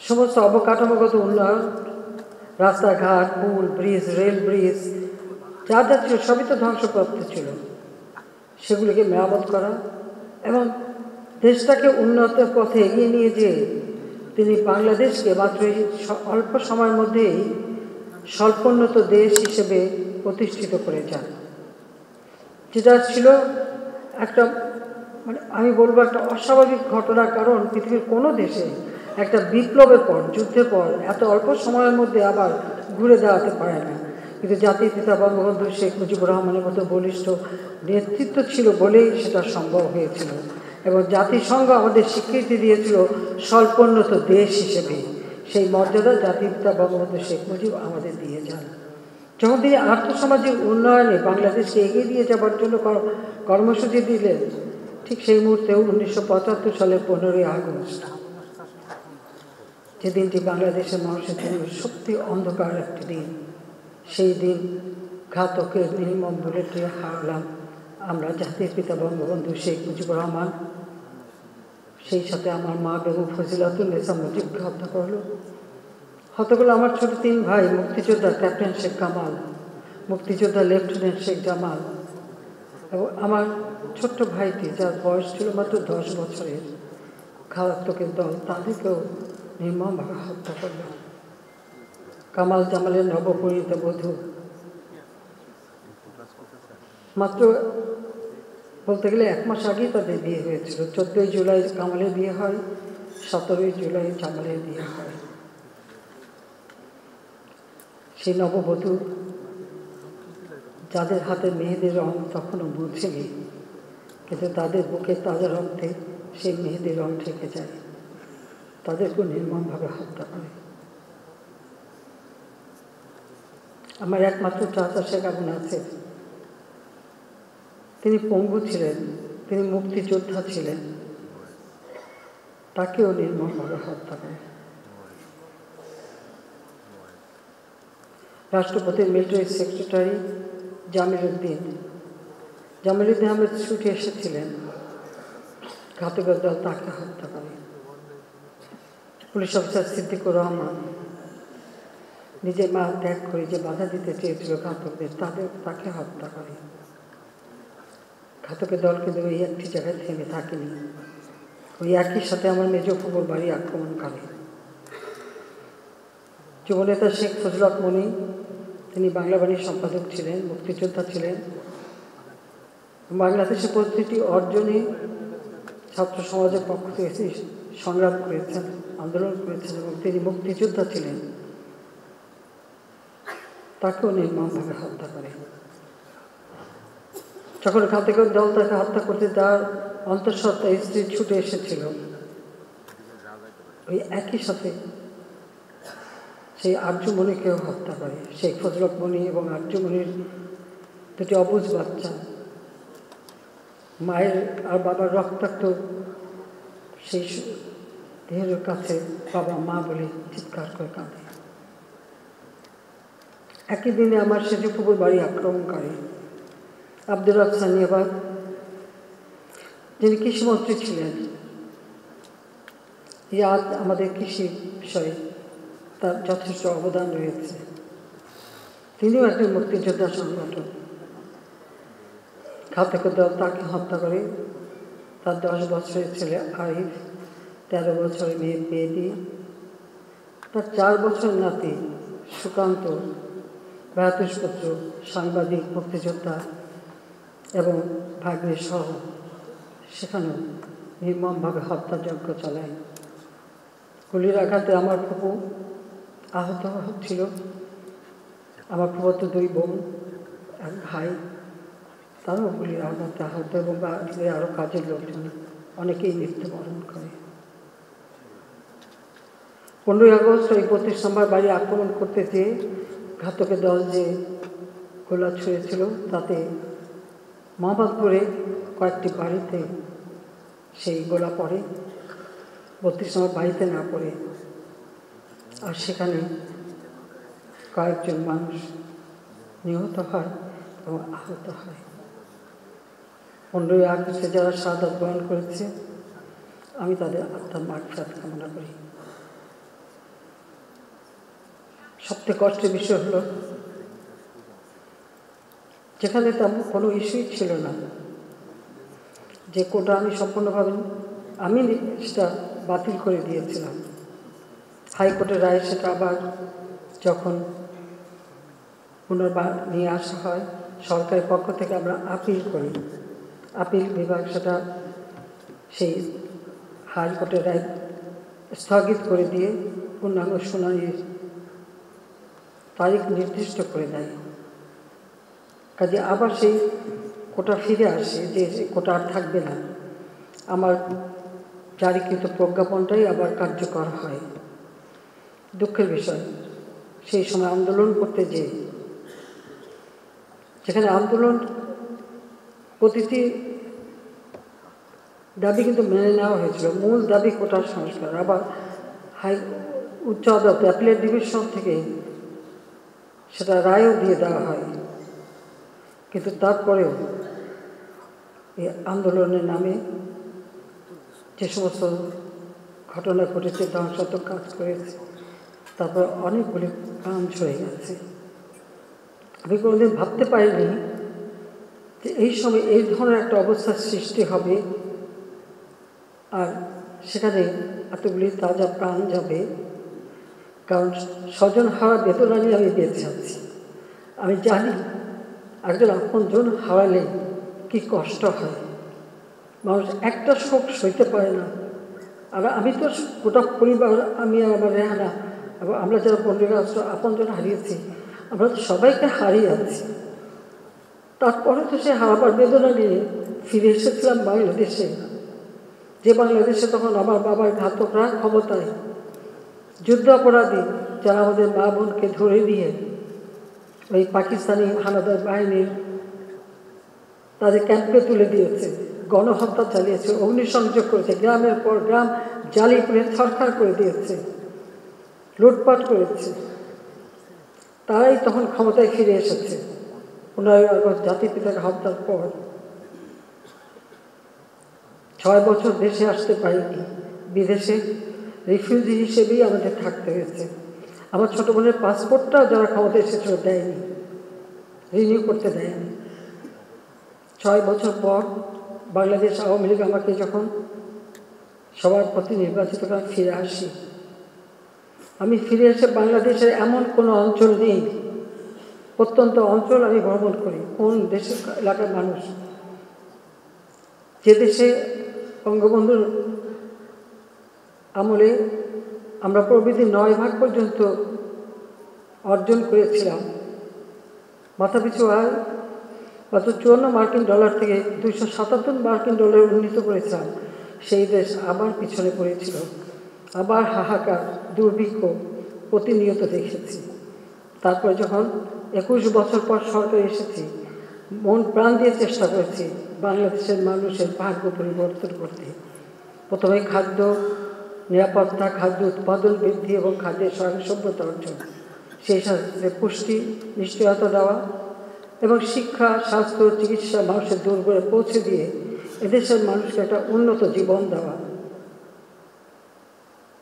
সমস্ত অবকাঠামোগত উন্নয়ন, রাস্তাঘাট, পুল, ব্রিজ, রেল ব্রিজ যা যা ছিল সবই তো ধ্বংসপ্রাপ্ত ছিল। সেগুলিকে মেরামত করা এবং দেশটাকে উন্নতির পথে এগিয়ে নিয়ে যেয়ে তিনি বাংলাদেশকে মাত্র অল্প সময়ের মধ্যেই স্বল্পোন্নত দেশ হিসেবে প্রতিষ্ঠিত করে যান, যেটা ছিল একটা মানে আমি বলবো একটা অস্বাভাবিক ঘটনা। কারণ পৃথিবীর কোনো দেশে একটা বিপ্লবের পর, যুদ্ধের পর এত অল্প সময়ের মধ্যে আবার ঘুরে দাঁড়াতে পারে না। কিন্তু জাতির পিতা বঙ্গবন্ধু শেখ মুজিবুর রহমানের মতো বলিষ্ঠ নেতৃত্ব ছিল বলেই সেটা সম্ভব হয়েছিল এবং জাতিসংঘ আমাদের স্বীকৃতি দিয়েছিল স্বল্পোন্নত দেশ হিসেবে। সেই মর্যাদা জাতির পিতা বঙ্গবন্ধু শেখ মুজিব আমাদের দিয়ে যান। যখন তিনি আর্থসামাজিক উন্নয়নে বাংলাদেশকে এগিয়ে দিয়ে যাবার জন্য কর্মসূচি দিলেন, ঠিক সেই মুহূর্তে 1975 সালের 15ই আগস্ট, যে দিনটি বাংলাদেশের মানুষের জন্য সত্যি অন্ধকার একটি দিন, সেই দিন ঘাতকের নির্মম বুলেটে হারালাম আমরা জাতির পিতা বঙ্গবন্ধু শেখ মুজিবুর রহমান। সেই সাথে আমার মা বেগম ফজিলাতুন্নেসা মুজিবকে হত্যা করলো। হত্যা করলো আমার ছোট 3 ভাই, মুক্তিযোদ্ধা ক্যাপ্টেন শেখ কামাল, মুক্তিযোদ্ধা লেফটেন্যান্ট শেখ জামাল এবং আমার ছোট্ট ভাইটি যার বয়স ছিল মাত্র 10 বছরের। ঘাতকের দল তাদেরকেও নির্মমভাবে হত্যা করল। কামাল জামালের নবপরিণীত বধূ, মাত্র বলতে গেলে 1 মাস আগেই তাদের বিয়ে হয়েছিল। 14ই জুলাই কামালের বিয়ে হয়, 17ই জুলাই জামালের বিয়ে হয়। সেই নববধূ যাদের হাতে মেহেদির রং তখনও মুছেনি, কিন্তু তাদের বুকের তাজা রক্তে সেই মেহেদির রং থেকে যায়। তাদেরকেও নির্মমভাবে হত্যা করে। আমার একমাত্র চাচা শেখ আবু নাসের, তিনি পঙ্গু ছিলেন, তিনি মুক্তিযোদ্ধা ছিলেন, তাকেও নির্মমভাবে হত্যা করে। রাষ্ট্রপতির মিলিটারি সেক্রেটারি জামিলউদ্দিন আহমেদ ছুটে এসেছিলেন, ঘাতকের দল তাকে হত্যা করে। পুলিশ অফিসার সিদ্দিকুর রহমান নিজের মা ত্যাগ করে যে বাধা দিতে চেয়েছিল ঘাতকদের, তাকে হত্যা করে। ঘাতকের দল কিন্তু ওই একটি জায়গায় থেমে থাকেনি, ওই একই সাথে আমার মেজ ফুপুর বাড়ি আক্রমণ করে। যুবনেতা শেখ ফজল হক মনি, তিনি বাংলা বাণীর সম্পাদক ছিলেন, মুক্তিযোদ্ধা ছিলেন। বাংলাদেশের প্রতিটি অর্জনে ছাত্র সমাজের পক্ষ থেকে সংগ্রাম করেছেন, আন্দোলন করেছেন এবং তিনি মুক্তিযোদ্ধা ছিলেন। তাকেও নির্মমভাবে হত্যা করে। যখন ঘাতকের দল তাকে হত্যা করতে তার অন্তঃসত্ত্বা স্ত্রী ছুটে এসেছিল, ওই একই সাথে সেই আর্যমণিকেও হত্যা করে। শেখ ফজল হক মনি এবং আর্যমণির 2টি অবুঝ বাচ্চা মায়ের আর বাবার রক্তাক্ত সেই দেহের কাছে বাবা মা বলে চিৎকার করে কাঁদে। একই দিনে আমার সেজু ফুপুর বাড়ি আক্রমণকারী আব্দুর রাব সানিয়াবাদ, যিনি কৃষিমন্ত্রী ছিলেন, আজ আমাদের কৃষি বিষয়ে তার যথেষ্ট অবদান রয়েছে। তিনিও একজন মুক্তিযোদ্ধা সংগঠন। ঘাতকের দল তাকে হত্যা করে। তার 10 বছরের ছেলে আরিফ, 13 বছরের মেয়ে বেবি, তার 4 বছরের নাতি সুকান্ত, ভ্রাতুষ্পুত্র, সাংবাদিক, মুক্তিযোদ্ধা এবং ভাগ্নে সহ সেখানেও নির্মমভাবে হত্যাযজ্ঞ চালায়। গুলির আঘাতে আমার ফুপু আহত ছিল। আমার ফুপুর 2 বোন, 1 ভাই, তারাও গুলির আঘাতে আহত এবং আরও কাজের লোকজন অনেকেই মৃত্যুবরণ করে। 15ই আগস্ট ওই 32 নম্বর বাড়ি আক্রমণ করতে যেয়ে ঘাতকের দল যে গোলা ছুঁড়েছিল তাতে মোহাম্মদপুরে কয়েকটি বাড়িতে সেই গোলা পড়ে, 32 নম্বর বাড়িতে না পড়ে, আর সেখানে কয়েকজন মানুষ নিহত হয় এবং আহত হয়। 15ই আগস্টে যারা শাহাদাত বরণ করেছে, আমি তাদের আত্মার মাগফিরাত কামনা করি। সবথেকে কষ্টের বিষয় হলো যেখানে তেমন কোনো ইস্যুই ছিল না, যে কোটা আমি সম্পূর্ণভাবে আমি সেটা বাতিল করে দিয়েছিলাম। হাইকোর্টের রায় সেটা আবার যখন পুনর্বার নিয়ে আসা হয় সরকারের পক্ষ থেকে আমরা আপিল করি, আপিল বিভাগ সেটা সেই হাইকোর্টের রায় স্থগিত করে দিয়ে পূর্ণাঙ্গ শুনানির তারিখ নির্দিষ্ট করে দেয়। কাজে আবার সেই কোটা ফিরে আসে, যে কোটা আর থাকবে না। আমার জারিকৃত প্রজ্ঞাপনটাই আবার কার্যকর হয়। দুঃখের বিষয়, সেই সময় আন্দোলন করতে যেখানে আন্দোলন প্রতিটি দাবি কিন্তু মেনে নেওয়া হয়েছিল, মূল দাবি কোটার সংস্কার। আবার উচ্চ আদালত অ্যাপিলেট ডিভিশন থেকে সেটা রায়ও দিয়ে দেওয়া হয়, কিন্তু তারপরেও এই আন্দোলনের নামে যে সমস্ত ঘটনা ঘটেছে, ধ্বংসাত্মক কাজ করেছে, তারপর অনেকগুলি প্রাণ ঝরে গেছে। আমি কোনোদিন ভাবতে পারিনি যে এই সময় এই ধরনের একটা অবস্থার সৃষ্টি হবে, আর সেখানে এতগুলি তাজা প্রাণ যাবে। কারণ স্বজন হারা বেদনা নিয়ে আমি বেঁচে আছি। আমি জানি একজন আপনজন হারালে কি কষ্ট হয়, মানুষ একটা শোক সইতে পারে না। আর আমি তো গোটা পরিবার, আমি আর আমার রেহানা এবং আমরা যারা 15 আগস্ট আপনজন হারিয়েছি, আমরা তো সবাইকে হারিয়ে আছি। তারপরে তো সে হারাবার বেদনা নিয়ে ফিরে এসেছিলাম বাংলাদেশে, যে বাংলাদেশে তখন আমার বাবার ঘাতকরা ক্ষমতায়, যুদ্ধ অপরাধী যারা আমাদের মা বোনকে ধরে দিয়ে ওই পাকিস্তানি হানাদার বাহিনীর তাদের ক্যাম্পে তুলে দিয়েছে, গণহত্যা চালিয়েছে, অগ্নিসংযোগ করেছে, গ্রামের পর গ্রাম জ্বালিয়ে পুড়ে ছরছর করে দিয়েছে, লুটপাট করেছে। তারাই তখন ক্ষমতায় ফিরে এসেছে 15 আগস্ট জাতিপিতার হত্যার পর। 6 বছর দেশে আসতে পারিনি, বিদেশে রিফিউজি হিসেবেই আমাদের থাকতে হয়েছে। আমার ছোটো বোনের পাসপোর্টটাও যারা ক্ষমতা এসেছিল দেয়নি, রিনিউ করতে দেয়নি। 6 বছর পর বাংলাদেশ আওয়ামী লীগ আমাকে যখন সবার প্রতি নির্বাচিত করে ফিরে আসি, আমি ফিরে এসে বাংলাদেশের এমন কোনো অঞ্চল নেই, প্রত্যন্ত অঞ্চল আমি ভ্রমণ করি। কোন দেশের এলাকার মানুষ, যে দেশে বঙ্গবন্ধুর আমলে আমরা প্রবৃদ্ধি 9 ভাগ পর্যন্ত অর্জন করেছিলাম, মাথাপিছু আয় মাত্র $54 থেকে $277 উন্নীত করেছিলাম, সেই দেশ আবার পিছনে পড়েছিল। আবার হাহাকার, দুর্ভিক্ষ প্রতিনিয়ত দেখেছি। তারপরে যখন 21 বছর পর সরকার এসেছি, মন প্রাণ দিয়ে চেষ্টা করেছি বাংলাদেশের মানুষের ভাগ্য পরিবর্তন করতে। প্রথমে খাদ্য নিরাপত্তা, খাদ্য উৎপাদন বৃদ্ধি এবং খাদ্যের স্বয়ংসম্পূর্ণতা অর্জন, সেই সাথে পুষ্টি নিশ্চয়তা দেওয়া এবং শিক্ষা, স্বাস্থ্য, চিকিৎসা মানুষের দূরঘরে পৌঁছে দিয়ে এদেশের মানুষকে একটা উন্নত জীবন দেওয়া।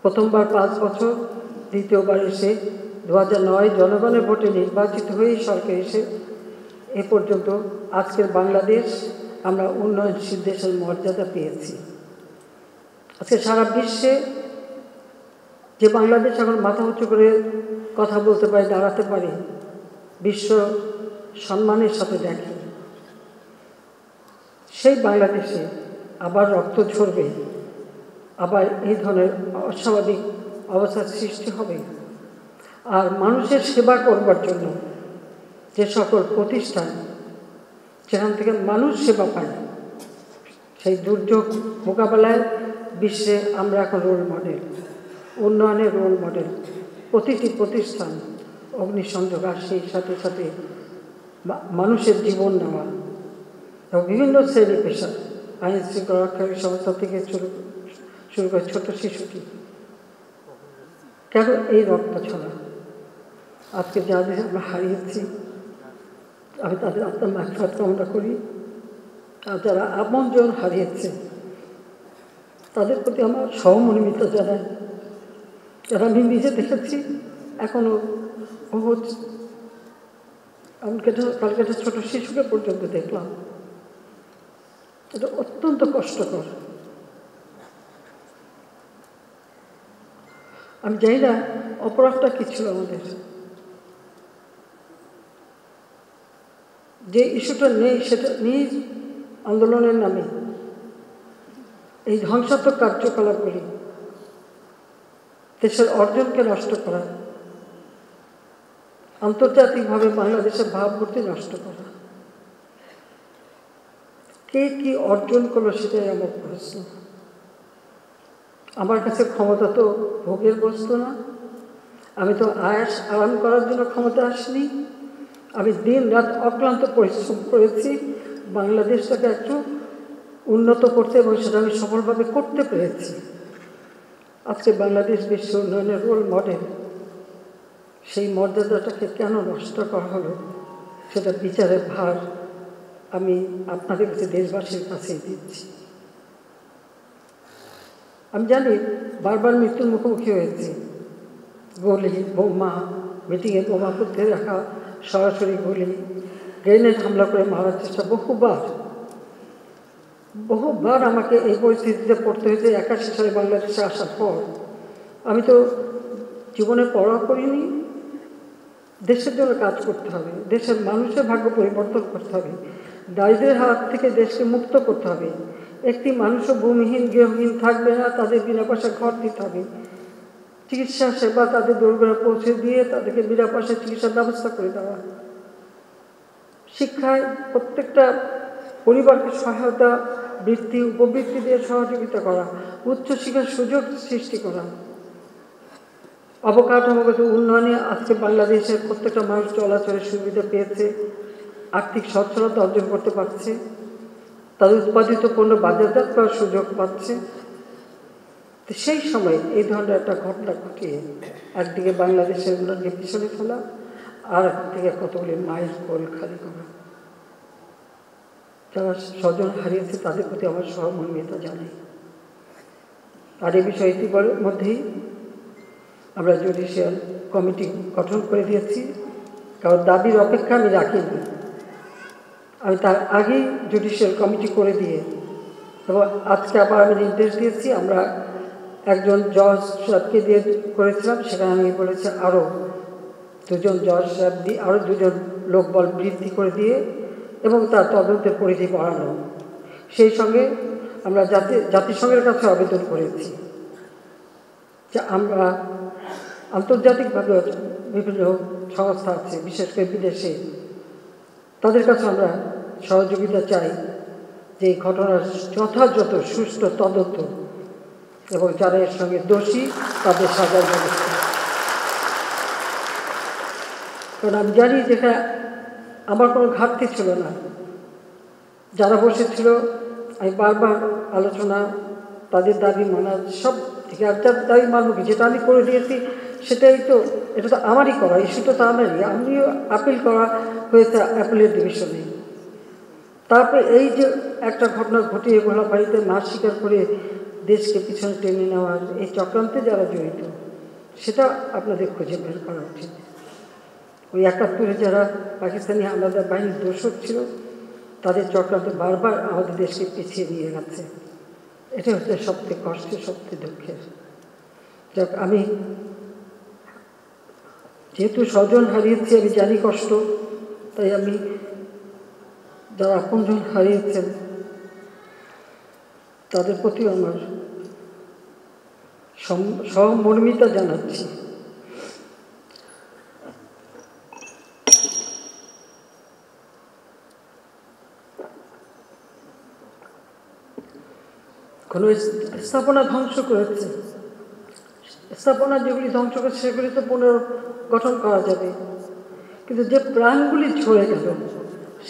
প্রথমবার 5 বছর, দ্বিতীয়বার এসে 2009 জনগণের ভোটে নির্বাচিত হয়েই সরকার এসে এ পর্যন্ত আজকের বাংলাদেশ আমরা উন্নয়নশীল দেশের মর্যাদা পেয়েছি। আজকে সারা বিশ্বে যে বাংলাদেশ এখন মাথা উঁচু করে কথা বলতে পারে, দাঁড়াতে পারে, বিশ্ব সম্মানের সাথে দেখে, সেই বাংলাদেশে আবার রক্ত ঝরবে, আবার এই ধরনের অস্বাভাবিক অবস্থার সৃষ্টি হবে। আর মানুষের সেবা করবার জন্য যে সকল প্রতিষ্ঠান যেখান থেকে মানুষ সেবা পায়, সেই দুর্যোগ মোকাবেলায় বিশ্বে আমরা এখন রোল মডেল, উন্নয়নের রোল মডেল। প্রতিটি প্রতিষ্ঠান অগ্নিসংযোগ, আর সেই সাথে সাথে মানুষের জীবন নেওয়া এবং বিভিন্ন শ্রেণী পেশা, আইন শৃঙ্খলা রক্ষাকারী সংস্থা থেকে শুরু করে ছোট শিশুটি, কেন এই রক্ত ছড়া? আজকে যাদের আমরা হারিয়েছি, আমি তাদের আত্মার মাগফিরাত কামনা করি। আর যারা আপনজন হারিয়েছে তাদের প্রতি আমার সহমর্মিতা জানাই। যারা আমি নিজে দেখেছি এখনও বহুত, কালকে একটা ছোট শিশুকে পর্যন্ত দেখলাম। এটা অত্যন্ত কষ্টকর। আমি জানি না অপরাধটা কি ছিল আমাদের, যে ইস্যুটা নেই সেটা নিয়ে আন্দোলনের নামে এই ধ্বংসাত্মক কার্যকলাপগুলি, দেশের অর্জনকে নষ্ট করা, আন্তর্জাতিকভাবে বাংলাদেশের ভাবমূর্তি নষ্ট করা, কে কি অর্জন করলো সেটাই আমার প্রশ্ন। আমার কাছে ক্ষমতা তো ভোগের বস্তু না, আমি তো আয়াস আরাম করার জন্য ক্ষমতা আসিনি। আমি দিন রাত অক্লান্ত পরিশ্রম করেছি বাংলাদেশটাকে একটু উন্নত করতে, এবং সেটা আমি সফলভাবে করতে পেরেছি। আজকে বাংলাদেশ বিশ্ব উন্নয়নের রোল মডেল, সেই মর্যাদাটাকে কেন নষ্ট করা হলো সেটা বিচারের ভার আমি আপনাদের কাছে, দেশবাসীর কাছেই দিচ্ছি। আমি জানি বারবার মৃত্যুর মুখোমুখি হয়েছি, গুলি, বোমা, মিটিংয়ে বোমা পুঁতে রাখা, সরাসরি গুলি, গ্রেনেড হামলা করে মারার চেষ্টা, বহুবার আমাকে এই পরিস্থিতিতে পড়তে হয়েছে 81 সালে বাংলাদেশে আসার পর। আমি তো জীবনে পড়া করিনি। দেশের জন্য কাজ করতে হবে, দেশের মানুষের ভাগ্য পরিবর্তন করতে হবে, দারিদ্রের হাত থেকে দেশকে মুক্ত করতে হবে। একটি মানুষও ভূমিহীন গৃহহীন থাকবে না, তাদের বিনা পয়সায় ঘর দিতে হবে, চিকিৎসা সেবা তাদের দোরগোড়ায় পৌঁছে দিয়ে তাদেরকে বিনা পয়সায় চিকিৎসার ব্যবস্থা করে দেওয়া, শিক্ষায় প্রত্যেকটা পরিবারকে সহায়তা, বৃত্তি, উপবৃত্তি দিয়ে সহযোগিতা করা, উচ্চশিক্ষার সুযোগ সৃষ্টি করা, অবকাঠামোগত উন্নয়নে আজকে বাংলাদেশের প্রত্যেকটা মানুষ চলাচলের সুবিধা পেয়েছে, আর্থিক সচ্ছলতা অর্জন করতে পারছে, তাদের উৎপাদিত পণ্য বাজারজাত করার সুযোগ পাচ্ছে। তো সেই সময় এই ধরনের একটা ঘটনা ঘটিয়ে একদিকে বাংলাদেশের উন্নয়নকে পিছনে ফেলা, আর একদিকে কতগুলি মায়ের কোল খালি করা। যারা স্বজন হারিয়েছে তাদের প্রতি আমার সহমর্মিতা জানাই। আর এই বিষয়ে ইতিমধ্যেই আমরা জুডিশিয়াল কমিটি গঠন করে দিয়েছি, কারণ দাবির অপেক্ষা আমি রাখিনি। আমি তার আগেই জুডিশিয়াল কমিটি করে দিয়ে, এবং আজকে আবার আমি নির্দেশ দিয়েছি, আমরা একজন জজ সাহেবকে দিয়ে করেছিলাম, সেখানে আমি বলেছি আরও 2 জন জজ সাহেব দিয়ে, আরও 2 জন লোকবল বৃদ্ধি করে দিয়ে, এবং তার তদন্তের পরিধি বাড়ানো। সেই সঙ্গে আমরা জাতিসংঘের কাছে আবেদন করেছি যে আমরা আন্তর্জাতিকভাবে বিভিন্ন সংস্থা আছে, বিশেষ করে বিদেশে, তাদের কাছে আমরা সহযোগিতা চাই যে এই ঘটনার যথাযথ সুষ্ঠু তদন্ত, এবং যারা এর সঙ্গে দোষী তাদের সাজার ব্যবস্থা। কারণ আমি জানি যেখানে আমার কোনো ঘাটতি ছিল না, যারা বসেছিল আমি বারবার আলোচনা, তাদের দাবি মানা, সব থেকে আর যার দাবি মানব কি, যেটা আমি করে দিয়েছি সেটাই তো, এটা তো আমারই করা, ইস্যুটা তো আমারই, আমিও আপিল করা হয়েছে অ্যাপিলের ডিভিশনে। তারপরে এই যে একটা ঘটনা ঘটিয়ে গোলাবাড়িতে মার স্বীকার করে দেশকে পিছনে টেনে নেওয়ার এই চক্রান্তে যারা জড়িত, সেটা আপনাদের খুঁজে বের করা উচিত। ওই 71-এ যারা পাকিস্তানি হামলাদার বাহিনীর দোষক ছিল, তাদের চক্রান্ত বারবার আমাদের দেশকে পিছিয়ে নিয়ে গেছে। এটা হচ্ছে সবথেকে কষ্টের, সবথেকে দুঃখের। যাক, আমি যেহেতু স্বজন হারিয়েছি, আমি জানি কষ্ট, তাই আমি যারা আপনজন হারিয়েছেন তাদের প্রতি আমার সহমর্মিতা জানাচ্ছি। কোনো স্থাপনা ধ্বংস করেছে, স্থাপনা যেগুলি ধ্বংস করেছে সেগুলি তো পুনর্গঠন করা যাবে, কিন্তু যে প্রাণগুলি ঝরে গেল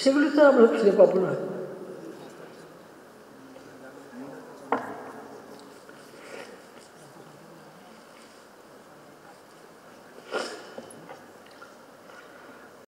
সেগুলি তো আমরা ফিরে পাবো না।